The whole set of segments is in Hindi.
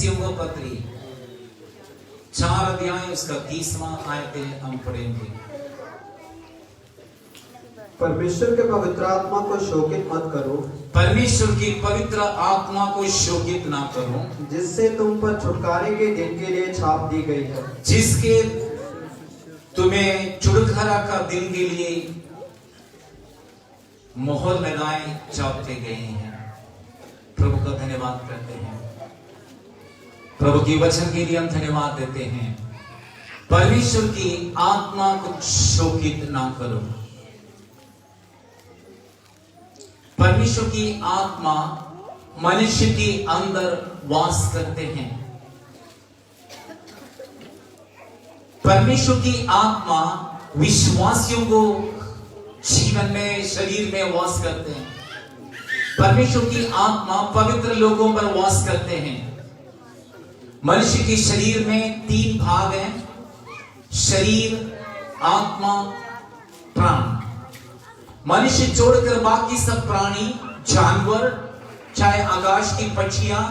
इफिसियों को पत्री 4 अध्याय उसका 30वां आयत हम पढ़ेंगे। परमेश्वर के पवित्र आत्मा को शोकित मत करो, परमेश्वर की पवित्र आत्मा को शोकित ना करो, जिससे तुम पर छुटकारे के दिन के लिए छाप दी गई है, जिसके तुम्हें छुटकारा का दिन के लिए मोहर लगाए छापते गए हैं। प्रभु का धन्यवाद करते हैं, प्रभु की वचन के लिए हम धन्यवाद देते हैं। परमेश्वर की आत्मा को शोकित ना करो। परमेश्वर की आत्मा मनुष्य के अंदर वास करते हैं। परमेश्वर की आत्मा विश्वासियों को जीवन में, शरीर में वास करते हैं। परमेश्वर की आत्मा पवित्र लोगों पर वास करते हैं। मनुष्य के शरीर में 3 भाग हैं, शरीर, आत्मा, प्राण। मनुष्य छोड़कर बाकी सब प्राणी, जानवर, चाहे आकाश की पक्षियां,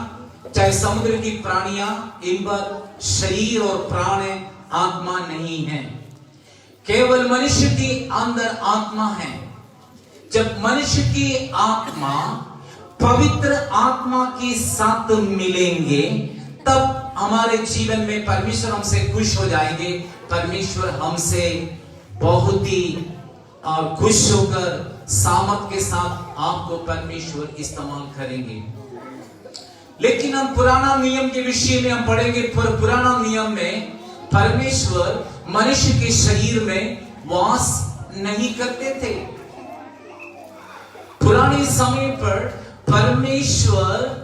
चाहे समुद्र की प्राणियां, इन पर शरीर और प्राण है, आत्मा नहीं है। केवल मनुष्य के अंदर आत्मा है। जब मनुष्य की आत्मा पवित्र आत्मा के साथ मिलेंगे, तब हमारे जीवन में परमेश्वर हमसे खुश हो जाएंगे। परमेश्वर हमसे बहुत ही और खुश होकर सामर्थ के साथ आपको परमेश्वर इस्तेमाल करेंगे। लेकिन हम पुराना नियम के विषय में हम पढ़ेंगे। पुराना नियम में परमेश्वर मनुष्य के शरीर में वास नहीं करते थे। पुराने समय पर परमेश्वर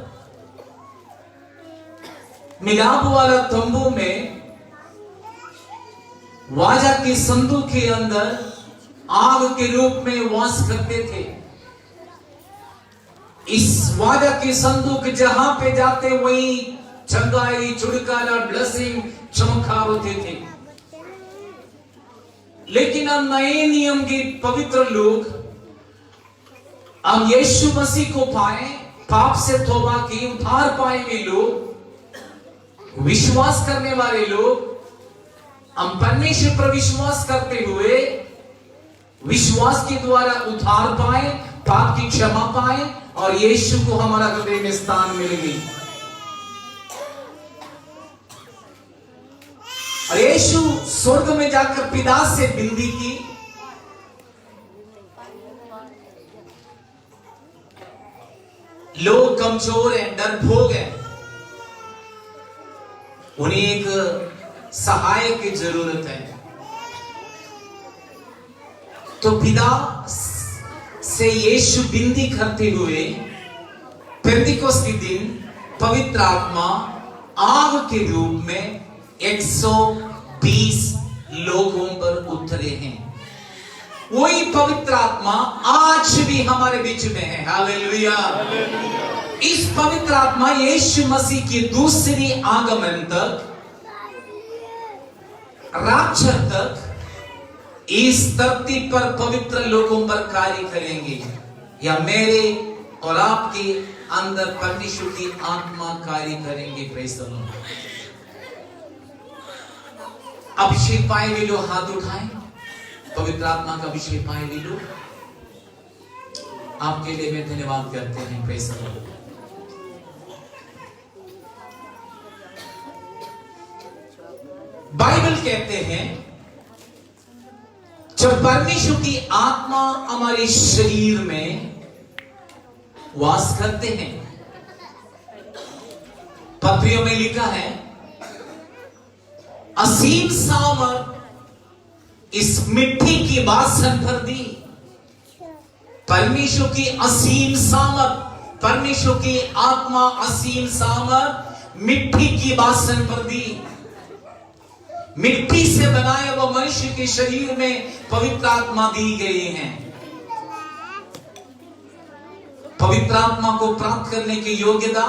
मिलाप वाला तंबू में वाचा के संदूक के अंदर आग के रूप में वास करते थे। इस वाचा के संदूक जहां पे जाते वही चंगाई, छुटकारा, ब्लेसिंग, चमत्कार होते थे। लेकिन हम नए नियम के पवित्र लोग, हम यीशु मसीह को पाए, पाप से तौबा की, उद्धार पाए हुए लोग, विश्वास करने वाले लोग, हम परमेश्वर पर विश्वास करते हुए विश्वास के द्वारा उद्धार पाए, पाप की क्षमा पाए और यीशु को हमारा हृदय में स्थान मिल गई। और यीशु स्वर्ग में जाकर पिता से विनती की, लोग कमजोर हैं, डरपोक हैं, उन्हें एक सहायक की जरूरत है। तो पिता से यीशु विनती करते हुए पेंतिकोस्त के दिन पवित्र आत्मा आग के रूप में 120 लोगों पर उतरे हैं। वही पवित्र आत्मा आज भी हमारे बीच में है। हालेलुया। इस पवित्र आत्मा यीशु मसीह की दूसरी आगमन तक, राक्षस तक इस धरती पर पवित्र लोगों पर कार्य करेंगे। या मेरे और आपके अंदर परमेश्वर की आत्मा कार्य करेंगे। Praise the Lord. अभिषेक पाए हुए लोग हाथ उठाएं। पवित्र आत्मा का अभिषेक पाए हुए लोग, आपके लिए मैं धन्यवाद करते हैं। Praise the Lord. बाइबल कहते हैं जब परमेश्वर की आत्मा हमारे शरीर में वास करते हैं, पत्रियों में लिखा है असीम सामर्थ इस मिट्टी की वासन पर दी। परमेश्वर की असीम सामर्थ, परमेश्वर की आत्मा असीम सामर्थ मिट्टी की वासन पर दी। मिट्टी से बनाए हुए मनुष्य के शरीर में पवित्र आत्मा दी गई है। पवित्र आत्मा को प्राप्त करने की योग्यता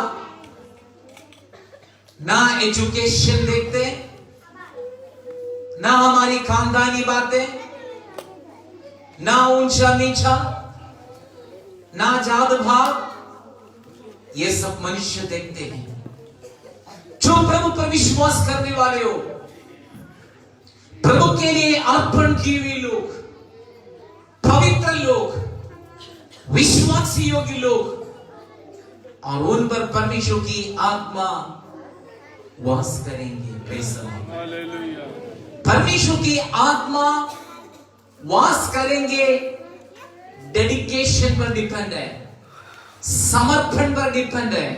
ना एजुकेशन देखते, ना हमारी खानदानी बातें, ना ऊंचा नीचा, ना जात भाव, ये सब मनुष्य देखते हैं। प्रभु पर विश्वास करने वाले हो, प्रभु के लिए अर्पण किए हुए लोग, पवित्र लोग, विश्वासी योग्य लोग, और उन पर परमेश्वर की आत्मा वास करेंगे। Praise the Lord. परमेश्वर की आत्मा वास करेंगे, डेडिकेशन पर डिपेंड है, समर्पण पर डिपेंड है,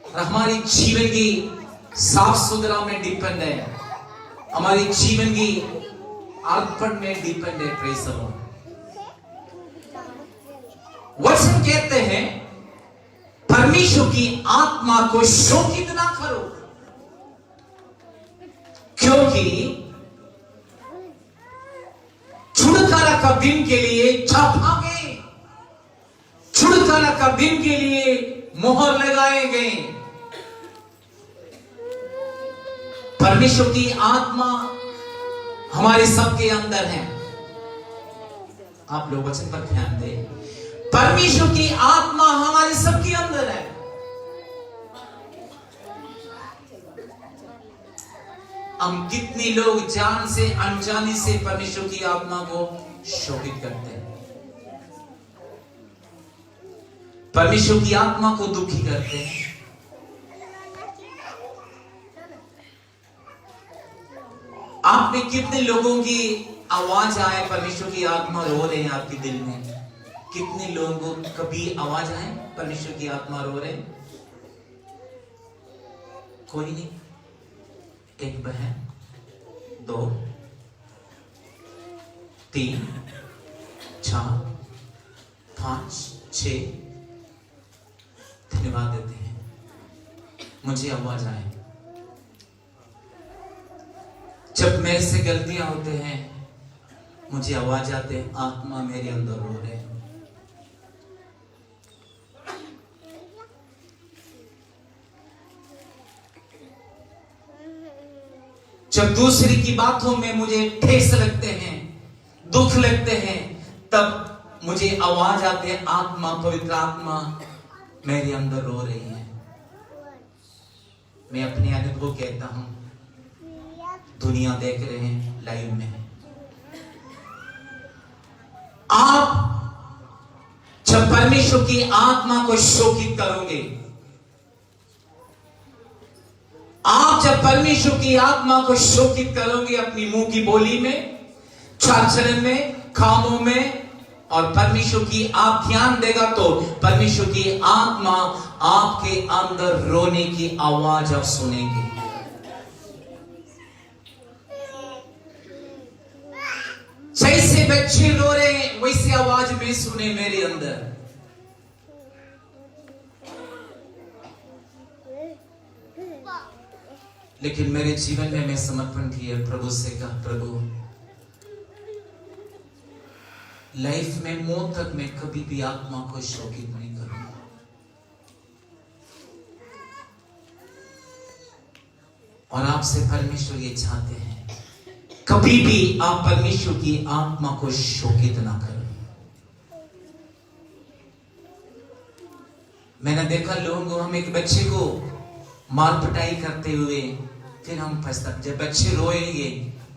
और हमारी जीवन की साफ सुथरा में डिपेंड है, हमारी जीवन की अर्पण में डिपेंड है। Praise the Lord. वचन कहते हैं परमेश्वर की आत्मा को शोकित ना करो, क्योंकि छुटकारा का दिन के लिए छापा गए, छुटकारा का दिन के लिए मोहर लगाए गए। परमेश्वर की आत्मा हमारे सबके अंदर है। आप लोग वचन पर ध्यान दें, परमेश्वर की आत्मा हमारे सबके अंदर है। हम कितने लोग जान से अनजाने से परमेश्वर की आत्मा को शोकित करते हैं, परमेश्वर की आत्मा को दुखी करते हैं। आप में कितने लोगों की आवाज आए परमेश्वर की आत्मा रो रहे हैं आपके दिल में? कितने लोगों को कभी आवाज आए परमेश्वर की आत्मा रो रहे? कोई नहीं। एक बहन, 2, 3, 4, 5, 6 धन्यवाद देते हैं, मुझे आवाज आए। जब मेरे से गलतियां होते हैं मुझे आवाज आते हैं, आत्मा मेरे अंदर रो रहे हैं। जब दूसरे की बातों में मुझे ठेस लगते हैं, दुख लगते हैं, तब मुझे आवाज आती है, आत्मा, पवित्र आत्मा मेरे अंदर रो रही है। मैं अपने अनुभव कहता हूं, दुनिया देख रहे हैं लाइव में। आप जब परमेश्वर की आत्मा को शोकित करोगे, आप जब परमेश्वर की आत्मा को शोकित करोगे अपनी मुंह की बोली में, चाल चलन में, कामों में, और परमेश्वर की आप ध्यान देगा तो परमेश्वर की आत्मा आपके अंदर रोने की आवाज आप सुनेंगे। जैसे बच्चे रो रहे हैं वैसी आवाज में सुने मेरे अंदर। लेकिन मेरे जीवन में मैं समर्पण किया, प्रभु से कहा, प्रभु लाइफ में मौत तक मैं कभी भी आत्मा को शोकित नहीं करूंगा। और आपसे परमेश्वर ये चाहते हैं, कभी भी आप परमेश्वर की आत्मा को शोकित ना करें। मैंने देखा लोगों को, हम एक बच्चे को मार पिटाई करते हुए फिर हम पछताते, जब बच्चे रोएंगे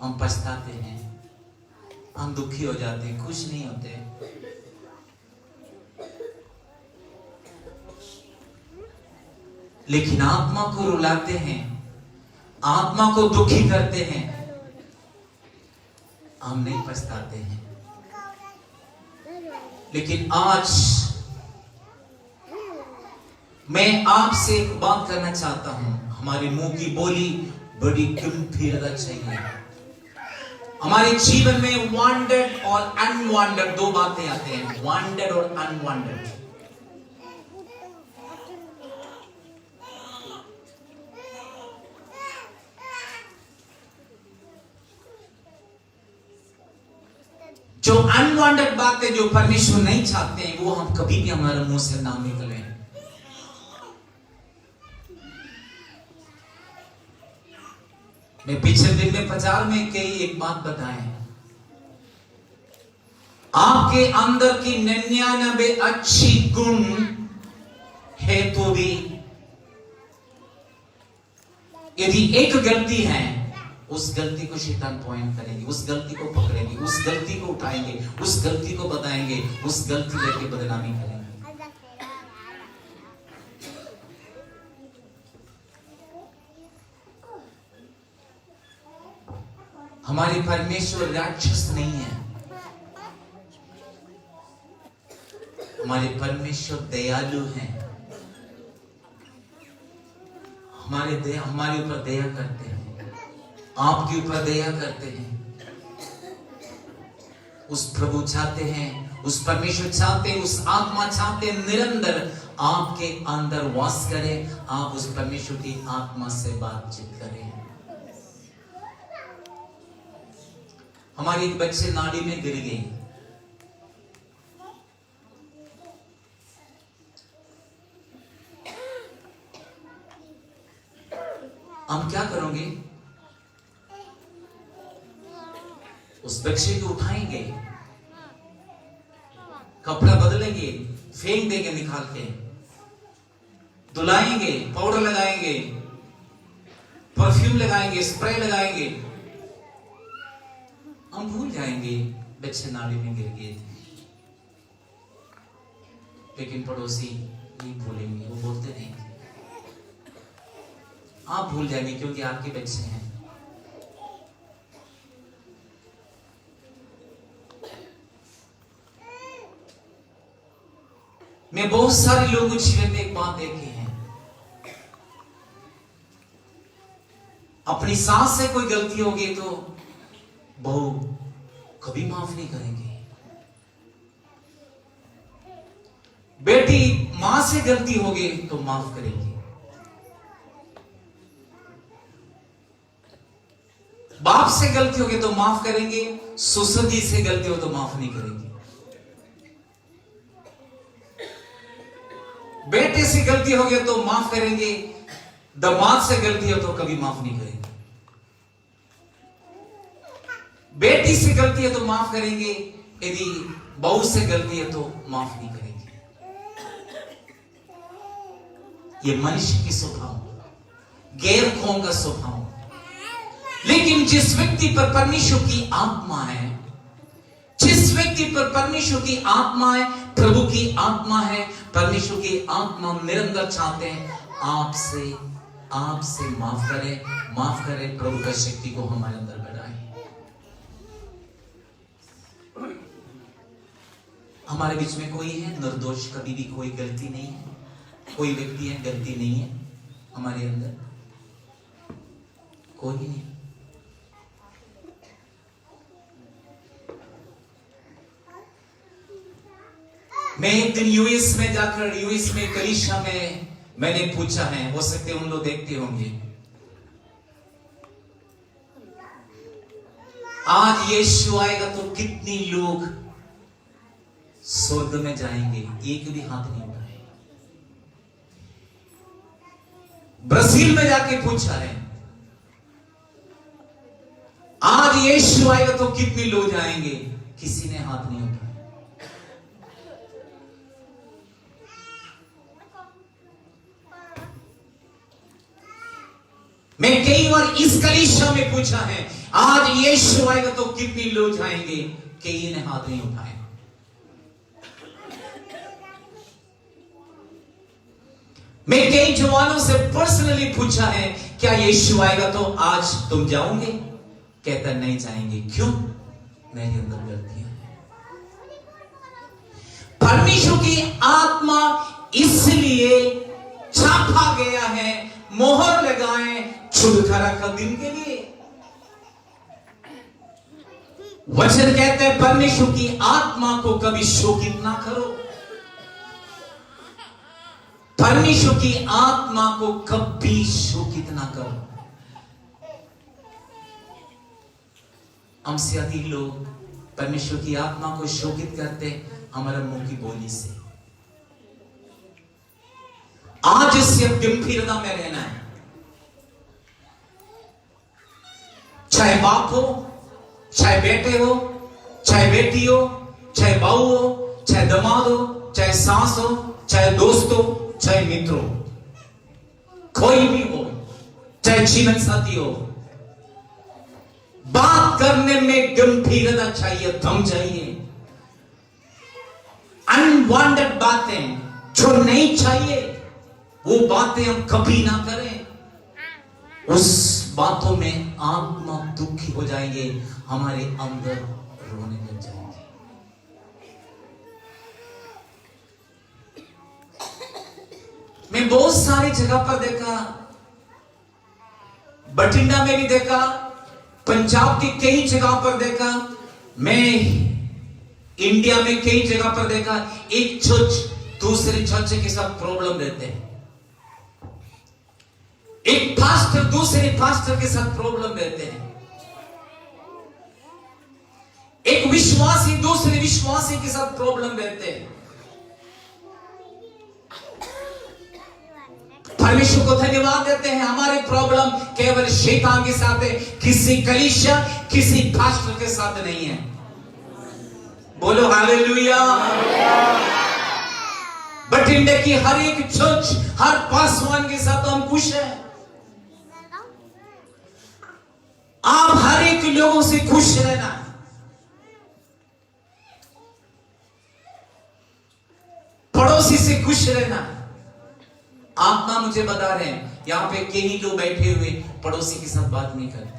हम पछताते हैं, हम दुखी हो जाते हैं, खुश नहीं होते। लेकिन आत्मा को रुलाते हैं, आत्मा को दुखी करते हैं, हम नहीं पछताते हैं। लेकिन आज मैं आपसे एक बात करना चाहता हूं, हमारे मुंह की बोली बड़ी गंभीरता चाहिए। हमारे जीवन में वांटेड और अनवांटेड दो बातें आते हैं, वांटेड और अनवांटेड। जो अनवांटेड बातें जो परमेश्वर नहीं चाहते हैं वो हम कभी भी हमारे मुंह से ना निकले। मैं पिछले दिन में प्रचार में कई एक बात बताएं, आपके अंदर की 99 अच्छी गुण है तो भी यदि एक गलती है, उस गलती को शैतान पॉइंट करेंगे, उस गलती को पकड़ेंगे, उस गलती को उठाएंगे, उस गलती को बताएंगे, उस गलती लेके बदनामी करेंगे। हमारे परमेश्वर राक्षस नहीं है, हमारे परमेश्वर दयालु हैं। हमारे ऊपर दया करते हैं, आपके ऊपर दया करते हैं। उस प्रभु चाहते हैं, उस परमेश्वर चाहते हैं, उस आत्मा चाहते हैं निरंतर आपके अंदर वास करे। आप उस परमेश्वर की आत्मा से बातचीत करें। हमारे एक बच्चे नाली में गिर गए, हम क्या करोगे? उस बच्चे को उठाएंगे, कपड़ा बदलेंगे, फेंक देंगे निकाल के, धुलाएंगे, पाउडर लगाएंगे, परफ्यूम लगाएंगे, स्प्रे लगाएंगे। हम भूल जाएंगे बच्चे नाली में गिर गए थे, लेकिन पड़ोसी नहीं भूलेंगे, वो बोलते नहीं। आप भूल जाएंगे क्योंकि आपके बच्चे हैं। मैं बहुत सारे लोगों जीवन में एक बात देखी है, अपनी सास से कोई गलती होगी तो बहू कभी माफ नहीं करेंगे। बेटी मां से गलती होगी तो माफ करेगी। बाप से गलती होगी तो माफ करेंगे, ससुर जी से गलती हो तो माफ नहीं करेंगे। बेटे से गलती होगी तो माफ करेंगे, दामाद से गलती हो तो कभी माफ नहीं करेंगे। बेटी से गलती है तो माफ करेंगे, यदि बहू से गलती है तो माफ नहीं करेंगे। ये मनुष्य की स्वभाव, गैर कौम का स्वभाव। लेकिन जिस व्यक्ति पर परमेश्वर की आत्मा है, जिस व्यक्ति पर परमेश्वर की आत्मा है, प्रभु की आत्मा है, परमेश्वर की आत्मा निरंतर चाहते हैं आपसे माफ करे, प्रभु का शक्ति को हमारे अंदर बढ़ाए। हमारे बीच में कोई है निर्दोष, कभी भी कोई गलती नहीं है, कोई व्यक्ति है गलती नहीं है हमारे अंदर, कोई नहीं। मैं एक दिन यूएस में जाकर, यूएस में कलीसिया में मैंने पूछा है, हो सकते उन लोग देखते होंगे, आज यीशु आएगा तो कितने लोग स्वर्ग में जाएंगे? एक भी हाथ नहीं उठाए। ब्राजील में जाके पूछा है, आज यीशु आएगा तो कितने लोग जाएंगे? किसी ने हाथ नहीं उठाया। मैं कई बार इस कलीसिया में पूछा है, आज यीशु आएगा तो कितने लोग जाएंगे? कई ने हाथ नहीं उठाए। मैं कई जवानों से पर्सनली पूछा है, क्या यीशु आएगा तो आज तुम जाओगे? कहता नहीं जाएंगे। क्यों? मेरे अंदर गलतियां हैं। परमेश्वर की आत्मा इसलिए छापा गया है, मोहर लगाए छुटकारा का दिन के लिए। वचन कहते हैं परमेश्वर की आत्मा को कभी शोकित ना करो। परमेश्वर की आत्मा को कभी शोकित ना करो। हमसे अधिक लोग परमेश्वर की आत्मा को शोकित करते हमारे मुंह की बोली से। आज से गंभीरता में रहना है। चाहे बाप हो, चाहे बेटे हो, चाहे बेटी हो, चाहे बहू हो, चाहे दामाद हो, चाहे सास हो, चाहे दोस्त हो, चाहे मित्र हो, कोई भी हो, चाहे जीवन साथी हो, बात करने में गंभीरता चाहिए, दम चाहिए। अनवांटेड बातें जो नहीं चाहिए वो बातें हम कभी ना करें। उस बातों में आत्मा दुखी हो जाएंगे, हमारे अंदर रोने लग जाएंगे। मैं बहुत सारी जगह पर देखा, बठिंडा में भी देखा, पंजाब की कई जगह पर देखा, मैं इंडिया में कई जगह पर देखा, एक चर्च दूसरे चर्च के साथ प्रॉब्लम रहते हैं, एक पास्टर दूसरे पास्टर के साथ प्रॉब्लम रहते हैं, एक विश्वासी दूसरे विश्वासी के साथ प्रॉब्लम रहते हैं। परमेश्वर को धन्यवाद देते हैं, हमारे प्रॉब्लम केवल शैतान के साथ है, किसी कलीसिया किसी पास्टर के साथ नहीं है। बोलो हालेलुया। बठिंडे की हर एक चर्च, हर पासवान के साथ हम खुश हैं। आप हर एक लोगों से खुश रहना, पड़ोसी से खुश रहना। आत्मा मुझे बता रहे हैं, यहां पे कई लोग बैठे हुए पड़ोसी के साथ बात नहीं करते।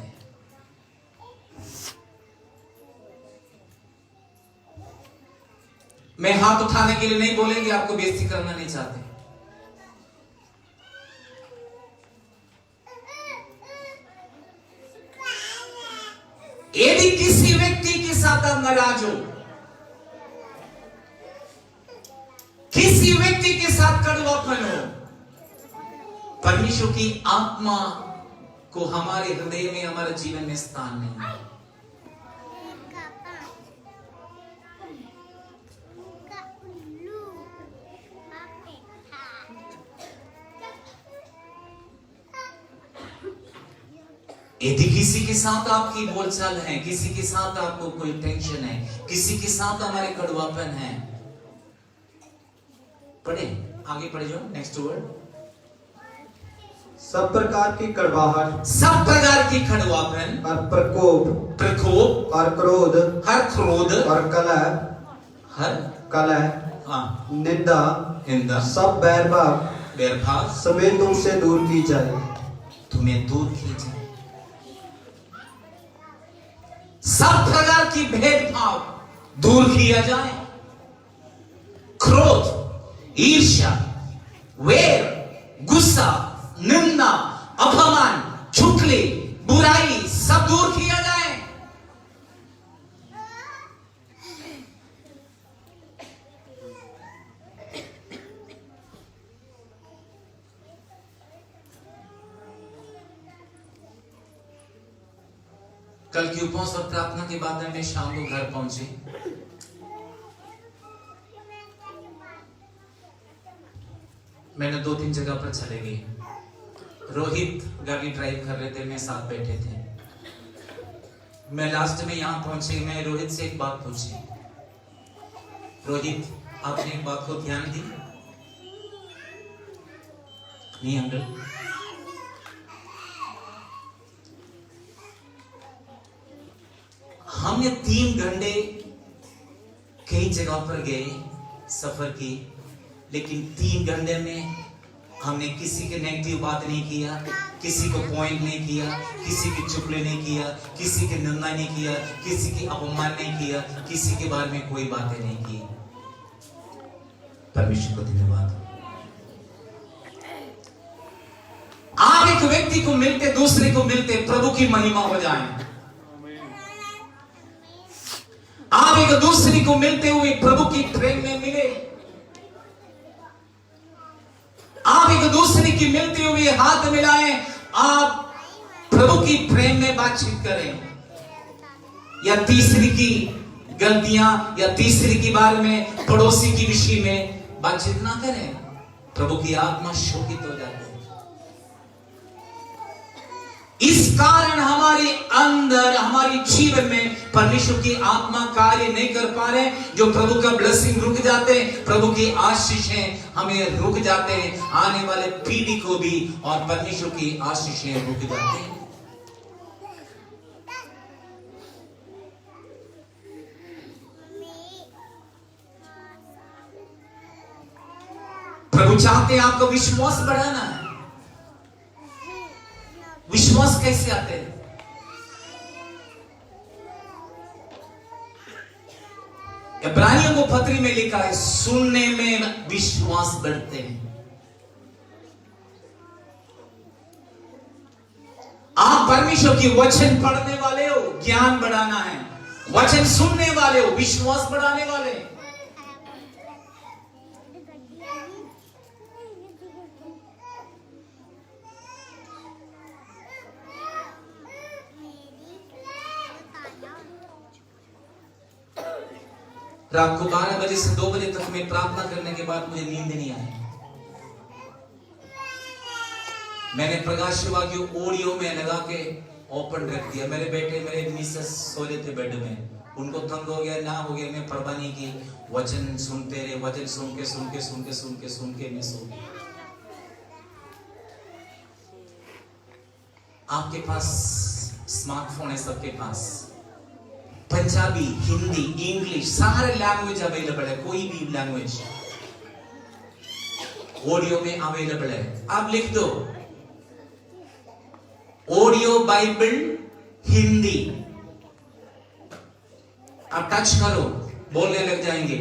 मैं हाथ उठाने के लिए नहीं बोलेंगे, आपको बेइज्जती करना नहीं चाहते। यदि किसी व्यक्ति के साथ आप नाराज हो, किसी व्यक्ति के साथ कड़वापन हो, परमेश्वर की आत्मा को हमारे हृदय में, हमारे जीवन में स्थान नहीं है। यदि किसी के साथ आपकी बोलचाल है, किसी के साथ आपको कोई टेंशन है, किसी के साथ हमारे कड़वापन है, पढ़े आगे पढ़े जो नेक्स्ट वर्ड, सब प्रकार की कड़वाहट, सब प्रकार की कड़वापन और प्रकोप, प्रकोप और क्रोध, हर क्रोध और कलह, हर कलह, हाँ निंदा, निंदा, सब बैरभाव, बैरभाव समेत तुमसे दूर की जाए। तुम्हें दूर की जाए। सब प्रकार की भेदभाव दूर किया जाए। क्रोध, ईर्ष्या, वैर, गुस्सा, निंदा, अपमान, चुगली, बुराई सब दूर किया जाए। कल की उपवास और प्रार्थना के बाद में शाम को घर पहुंचे। मैंने 2-3 जगह पर चले गए। रोहित गाड़ी ड्राइव कर रहे थे, मैं साथ बैठे थे। मैं लास्ट में यहां पहुंचे, मैं रोहित से एक बात पूछी, रोहित आपने एक बात को ध्यान दी? नहीं अंकल। हमने 3 घंटे कई जगह पर गए, सफर की, लेकिन 3 घंटे में हमने किसी के नेगेटिव बात नहीं किया, किसी को पॉइंट नहीं किया, किसी की चुगली नहीं किया, किसी की निंदा नहीं किया, किसी की अपमान नहीं किया, किसी के बारे में कोई बातें नहीं की। परमेश्वर को धन्यवाद। आप एक व्यक्ति को मिलते, दूसरे को मिलते, प्रभु की महिमा हो जाए। आप एक दूसरे को मिलते हुए प्रभु की प्रेम में मिले। आप एक दूसरे की मिलते हुए हाथ मिलाएं, आप प्रभु की प्रेम में बातचीत करें। या तीसरी की गलतियां या तीसरी के बारे में, पड़ोसी की विषय में बातचीत ना करें। प्रभु की आत्मा शोकित हो जाती है। इस कारण हमारे अंदर, हमारे जीवन में परमेश्वर की आत्मा कार्य नहीं कर पा रहे, जो प्रभु का ब्लेसिंग रुक जाते हैं, प्रभु की आशीषें हमें रुक जाते हैं, आने वाले पीढ़ी को भी और परमेश्वर की आशीषें रुक जाते हैं। प्रभु चाहते हैं आपको विश्वास बढ़ाना है। विश्वास कैसे आते हैं? इब्रानियों को पत्री में लिखा है, सुनने में विश्वास बढ़ते हैं। आप परमेश्वर की वचन पढ़ने वाले हो, ज्ञान बढ़ाना है। वचन सुनने वाले हो, विश्वास बढ़ाने वाले। रात को 12 बजे से 2 बजे तक मैं प्रार्थना करने के बाद मुझे नींद नहीं आई। मैंने प्रकाश सेवा की ऑडियो में लगा के ओपन रख दिया। मेरे बेटे, मेरे मिसेस सो रहे थे बेड में, उनको तंग हो गया ना हो गया, मैं परवानी की वचन सुनते रहे। वचन सुन के मैं सो गया। आपके पास स्मार्टफोन है, सबके पास पंजाबी, हिंदी, इंग्लिश सारे लैंग्वेज अवेलेबल है। कोई भी लैंग्वेज ऑडियो में अवेलेबल है। आप लिख दो ऑडियो बाइबल हिंदी, आप टच करो, बोलने लग जाएंगे।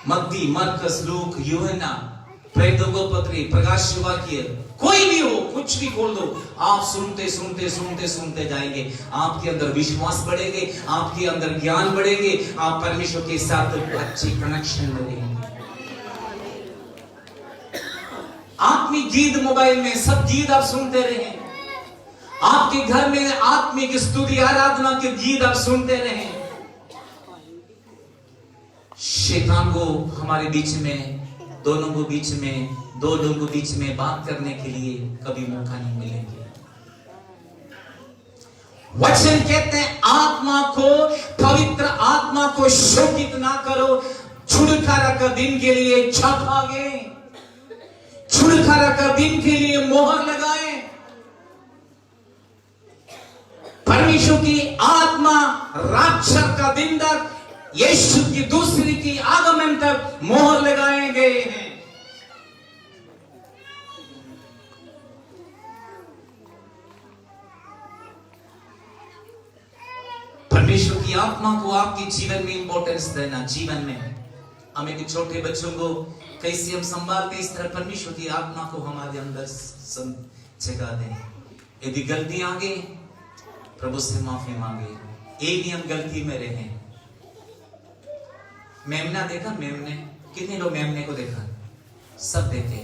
मत्ती, मरकस, लूक, यूहन्ना, प्रेरितों को पत्री, प्रकाश वाक्य, कोई भी हो, कुछ भी खोल दो। आप सुनते जाएंगे। आपके अंदर विश्वास बढ़ेंगे, आपके अंदर ज्ञान बढ़ेंगे, आप परमेश्वर के साथ अच्छी कनेक्शन बढ़ेंगे। आत्मिक गीत मोबाइल में सब गीत आप सुनते रहें। आपके घर में आत्मिक स्तुति आराधना के गीत आप सुनते रहें। शैतान को हमारे बीच में, दोनों को बीच में, दो लोगों के बीच में बात करने के लिए कभी मौका नहीं मिलेंगे। वचन कहते हैं आत्मा को, पवित्र आत्मा को शोकित ना करो। छुटकारा का दिन के लिए छपा गए, छुटकारा का दिन के लिए मोहर लगाए। परमेश्वर की आत्मा राक्षस का दिन तक, यीशु की दूसरी की आगमन तक मोहर लगाए गए हैं। परमेश्वर की आत्मा को आपके जीवन में इंपॉर्टेंस देना। जीवन में हम एक छोटे बच्चों को कैसे हम संभालते, इस तरह परमेश्वर की आत्मा को हमारे अंदर जगा दें। यदि गलती आ गई, प्रभु से माफी मांगे। एक ही हम गलती में रहे। मेमना देखा, मेमने, कितने लोग मेमने को देखा? सब देखे।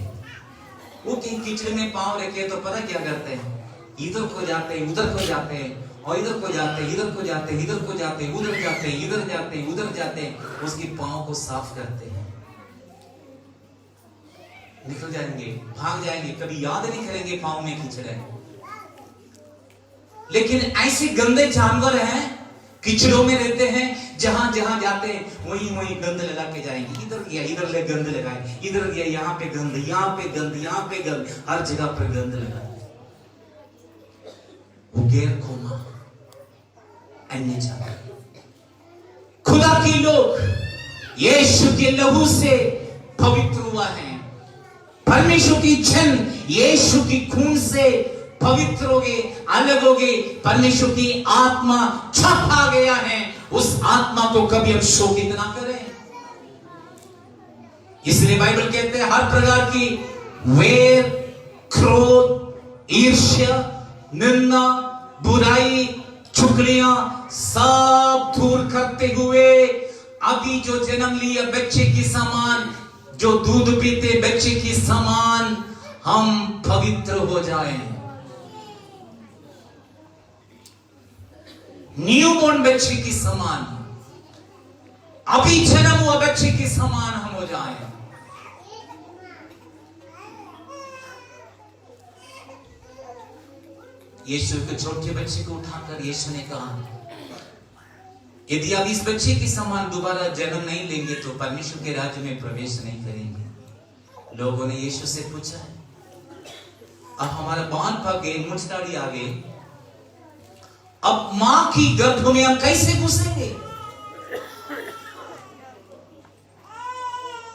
वो कहीं कीचड़ में पांव रखे तो पता क्या करते हैं? इधर को जाते हैं, उधर को जाते हैं, और इधर को जाते हैं, इधर को जाते हैं, इधर को जाते हैं, उधर जाते हैं, इधर जाते हैं, उधर जाते हैं। उसकी पांव को साफ करते हैं। निकल जाएंगे, भाग जाएंगे, कभी याद नहीं करेंगे पांव में कीचड़ है। लेकिन ऐसे गंदे जानवर हैं, कीचड़ों में रहते हैं, जहां जहां जाते हैं वहीं गंद लगा के जाएंगे। इधर गया, इधर ले गंद लगाए, इधर गया, यहाँ पे गंद, यहाँ पे गंद, यहाँ पे गंद, हर जगह पर गंद लगाए। वो गैर कौमा अन्य जाति, खुदा की लोग यीशु के लहू से पवित्र हुआ है। परमेश्वर की जन यीशु की खून से पवित्र हो गए, अलग हो गए। परमेश्वर की आत्मा छप आ गया है। उस आत्मा को कभी हम शोकित ना करें। इसलिए बाइबल कहते हैं हर प्रकार की वैर, क्रोध, ईर्ष्या, निंदा, बुराई, चुगलियां सब दूर करते हुए, अभी जो जन्म लिया बच्चे की समान, जो दूध पीते बच्चे की समान हम पवित्र हो जाएं। न्यूबॉर्न बच्चे की समान, अभी जन्म हुआ बच्चे की समान हम हो जाएं। यीशु के छोटे बच्चे को उठाकर यीशु ने कहा, यदि आप इस बच्चे के समान दोबारा जन्म नहीं लेंगे तो परमेश्वर के राज्य में प्रवेश नहीं करेंगे। लोगों ने यीशु से पूछा, अब हमारा बाल पक गए, मुझ दाढ़ी आ गई, अब मां की गर्भ में हम कैसे घुसेंगे?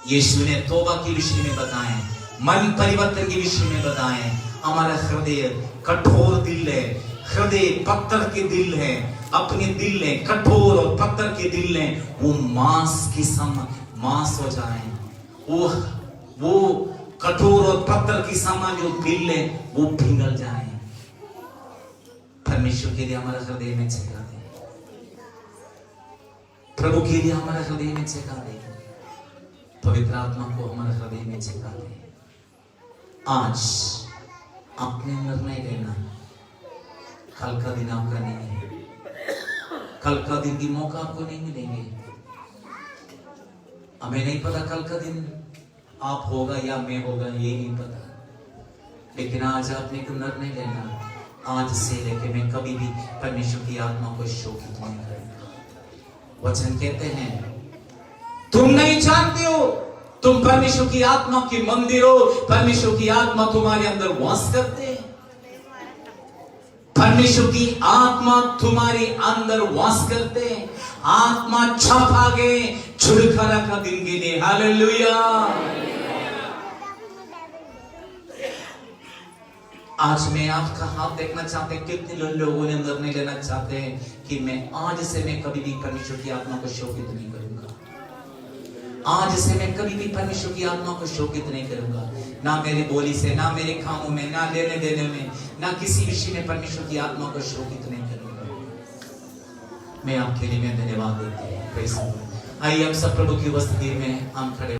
यीशु ने तौबा के विषय में बताए, मन परिवर्तन के विषय में बताए। हमारा हृदय कठोर दिल है, हृदय पत्थर के दिल है, अपने दिल है कठोर और पत्थर के दिल है, वो मांस के समान मांस हो जाए। वो कठोर और पत्थर के समान जो दिल है वो पिघल जाए। परमेश्वर के लिए हमारा हृदय में छिका दे, प्रभु के लिए हमारा हृदय में छिका दे, पवित्र आत्मा को हमारे हृदय में छिका दे। आज अपने निर्णय लेना, कल का दिन आपका नहीं है, कल का दिन की मौका आपको नहीं मिलेंगे। हमें नहीं पता कल का दिन आप होगा या मैं होगा, ये नहीं पता, लेकिन आज आपने को निर्णय लेना, आज से लेके मैं कभी भी परमेश्वर की आत्मा को शोकित नहीं करूंगा। वचन कहते हैं, तुम नहीं जानते हो तुम परमेश्वर की आत्मा के मंदिर हो, परमेश्वर की आत्मा तुम्हारे अंदर वास करते हैं। परमेश्वर की आत्मा तुम्हारे अंदर वास करते हैं। आत्मा छपा गए छुटकारा का दिन के लिए। हालेलुया। आज मैं आपका हाथ देखना चाहते हैं, कितने लोगों ने निर्णय लेना चाहते हैं कि मैं आज से मैं कभी भी परमेश्वर की आत्मा को शोकित नहीं करूंगा, आज से मैं कभी भी परमेश्वर की आत्मा को शोकित नहीं करूंगा, ना मेरे बोली से, ना मेरे कामों में, ना लेने देने में, ना किसी विषय में परमेश्वर की आत्मा को शोकित नहीं करूंगा। मैं आपके लिए मैं धन्यवाद देता हूं। आइए हम सब प्रभु की उपस्थिति में हम खड़े